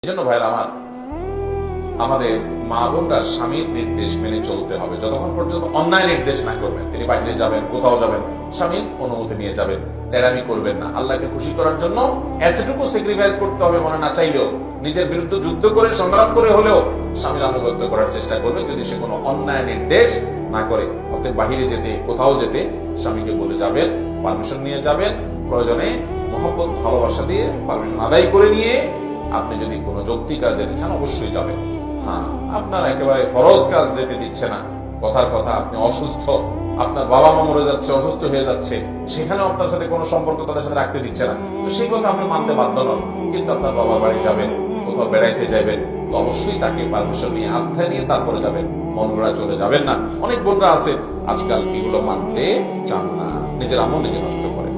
এজন্য ভাইরা আমার, আমাদের মা বোনরা স্বামীর নির্দেশ মেনে চলতে হবে। যতক্ষণ পর্যন্ত অন্যায় নির্দেশ না করবেন, তিনি বাইরে যাবেন, কোথাও যাবেন, স্বামীর অনুমতি নিয়ে যাবেন, তেড়ামি করবেন না। আল্লাহকে খুশি করার জন্য এতটুকু স্যাক্রিফাইস করতে হবে, মনে না চাইলেও নিজের বিরুদ্ধে যুদ্ধ করে সংগ্রাম করে হলেও স্বামীর আনুগত্য করার চেষ্টা করবেন, যদি সে কোনো অন্যায় নির্দেশ না করে। অতএব বাহিরে যেতে, কোথাও যেতে স্বামীকে বলে যাবেন, পারমিশন নিয়ে যাবেন, প্রয়োজনে মহব্বত ভালোবাসা দিয়ে পারমিশন আদায় করে নিয়ে আপনি যদি কোনো যৌক্তিক কাজ যেতে চান অবশ্যই যাবেন। হ্যাঁ, আপনার একেবারে ফরজ কাজ যেতে দিচ্ছে না, কথার কথা আপনি অসুস্থ, আপনার বাবা মা মরে যাচ্ছে, অসুস্থ হয়ে যাচ্ছে, সেখানেও আপনার সাথে কোনো সম্পর্ক তাদের সাথে রাখতে দিচ্ছে না, তো সেই কথা আপনি মানতে বাধ্য নন। কিন্তু আপনার বাবার বাড়ি যাবেন, কোথাও বেড়াইতে যাবেন, তো অবশ্যই তাকে পারমিশন নিয়ে, আস্থা নিয়ে তারপরে যাবেন, মন গড়া চলে যাবেন না। অনেক বোনরা আছে আজকাল এগুলো মানতে চান না, নিজের আমল নিজে নষ্ট করে।